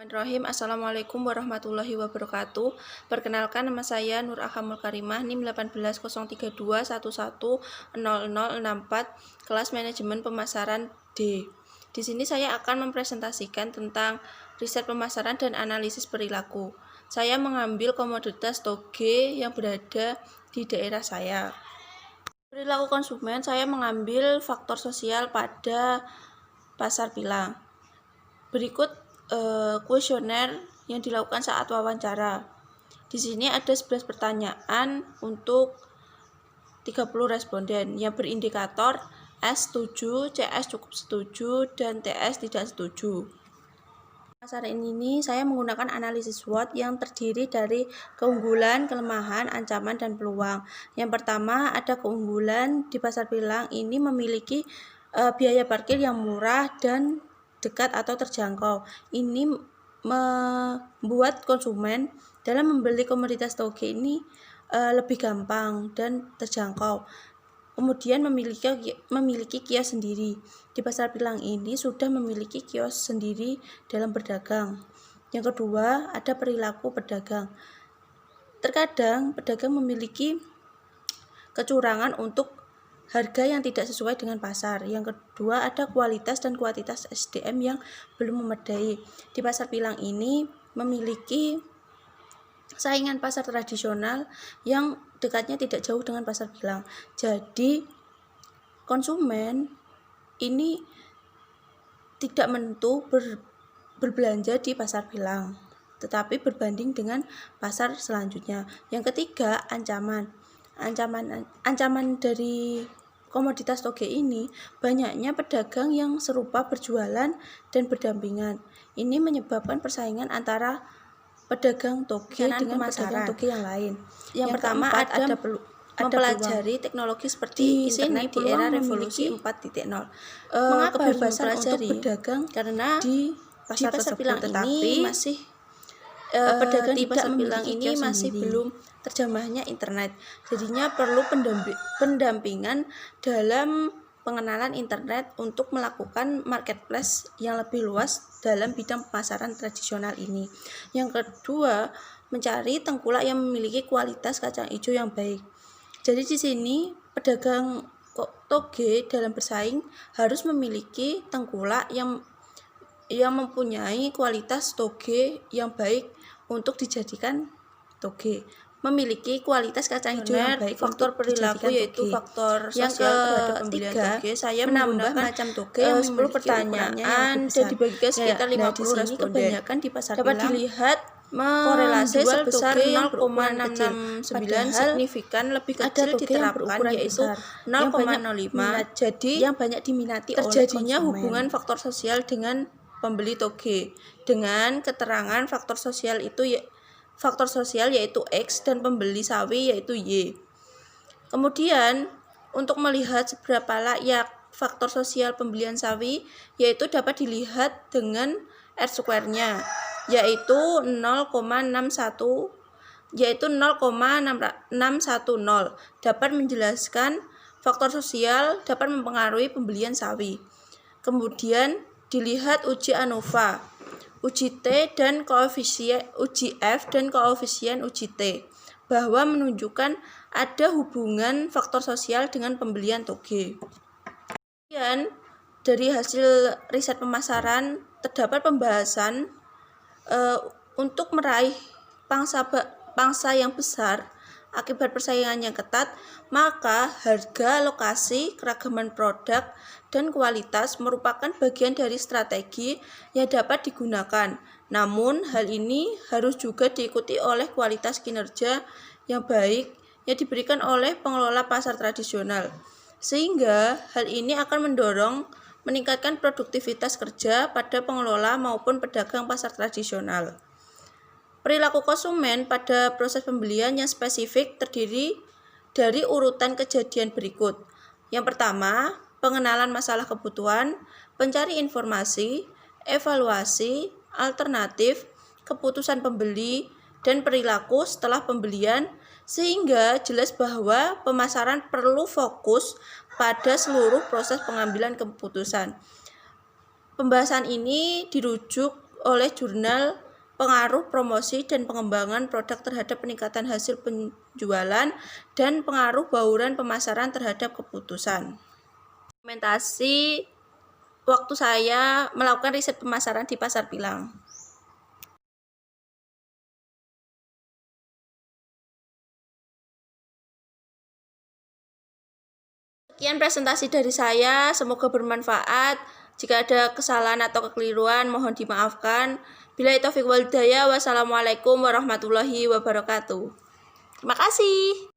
Bismillahirrahmanirrahim. Assalamualaikum warahmatullahi wabarakatuh. Perkenalkan, nama saya Nur Akhamul Karimah, NIM 18032110064, kelas manajemen pemasaran D. Di sini saya akan mempresentasikan tentang riset pemasaran dan analisis perilaku. Saya mengambil komoditas toge yang berada di daerah saya. Perilaku konsumen, saya mengambil faktor sosial pada Pasar Pilang. Berikut kuesioner yang dilakukan saat wawancara. Di sini ada 11 pertanyaan untuk 30 responden yang berindikator S setuju, CS cukup setuju, dan TS tidak setuju. Pemasaran ini saya menggunakan analisis SWOT yang terdiri dari keunggulan, kelemahan, ancaman, dan peluang. Yang pertama, ada keunggulan di Pasar Pilang ini memiliki biaya parkir yang murah dan dekat atau terjangkau. Ini membuat konsumen dalam membeli komoditas toge ini lebih gampang dan terjangkau. Kemudian memiliki kios sendiri. Di Pasar Pilang ini sudah memiliki kios sendiri dalam berdagang. Yang kedua, ada perilaku pedagang. Terkadang pedagang memiliki kecurangan untuk harga yang tidak sesuai dengan pasar. Yang kedua, ada kualitas dan kuantitas SDM yang belum memadai. Di Pasar Pilang ini memiliki saingan pasar tradisional yang dekatnya tidak jauh dengan Pasar Pilang. Jadi konsumen ini tidak menentu berbelanja di Pasar Pilang, tetapi berbanding dengan pasar selanjutnya. Yang ketiga, ancaman dari komoditas toge ini banyaknya pedagang yang serupa berjualan dan berdampingan. Ini menyebabkan persaingan antara pedagang toge dengan pedagang toge yang lain. Yang pertama, ada mempelajari teknologi seperti internet di era revolusi 4.0. Mengapa kebebasan untuk berdagang? Karena di Pasar Pilang ini masih pedagang di Pasar Pilang ini masih belum terjamahnya internet. Jadinya perlu pendampingan dalam pengenalan internet untuk melakukan marketplace yang lebih luas dalam bidang pemasaran tradisional ini. Yang kedua, mencari tengkulak yang memiliki kualitas kacang hijau yang baik. Jadi di sini pedagang toge dalam bersaing harus memiliki tengkulak yang mempunyai kualitas toge yang baik untuk dijadikan toge. Memiliki kualitas kacang hijau yang baik. Faktor perilaku yaitu faktor sosial terhadap pembelian toge. Saya menambah macam toge yang 10 pertanyaan dan dibagikan sekitar 50 responden. Kebanyakan di Pasar Pilang dapat dilihat korelasi sebesar 0,669 signifikan lebih kecil diterapkan yaitu 0,05. Jadi yang banyak diminati terjadinya hubungan faktor sosial dengan pembeli toge dengan keterangan faktor sosial yaitu X dan pembeli sawi yaitu Y. Kemudian untuk melihat seberapa layak faktor sosial pembelian sawi yaitu dapat dilihat dengan R-square-nya yaitu 0,610 dapat menjelaskan faktor sosial dapat mempengaruhi pembelian sawi. Kemudian dilihat uji ANOVA, uji T dan koefisien uji F dan koefisien uji T bahwa menunjukkan ada hubungan faktor sosial dengan pembelian toge. Kemudian dari hasil riset pemasaran terdapat pembahasan untuk meraih pangsa yang besar akibat persaingan yang ketat, maka harga, lokasi, keragaman produk, dan kualitas merupakan bagian dari strategi yang dapat digunakan. Namun, hal ini harus juga diikuti oleh kualitas kinerja yang baik yang diberikan oleh pengelola pasar tradisional. Sehingga hal ini akan meningkatkan produktivitas kerja pada pengelola maupun pedagang pasar tradisional. Perilaku konsumen pada proses pembelian yang spesifik terdiri dari urutan kejadian berikut. Yang pertama, pengenalan masalah kebutuhan, pencari informasi, evaluasi, alternatif, keputusan pembeli, dan perilaku setelah pembelian, sehingga jelas bahwa pemasaran perlu fokus pada seluruh proses pengambilan keputusan. Pembahasan ini dirujuk oleh jurnal pengaruh promosi dan pengembangan produk terhadap peningkatan hasil penjualan dan pengaruh bauran pemasaran terhadap keputusan. Dokumentasi waktu saya melakukan riset pemasaran di Pasar Pilang. Sekian presentasi dari saya, semoga bermanfaat. Jika ada kesalahan atau kekeliruan, mohon dimaafkan. Billahi taufiq wal hidayah. Wassalamualaikum warahmatullahi wabarakatuh. Terima kasih.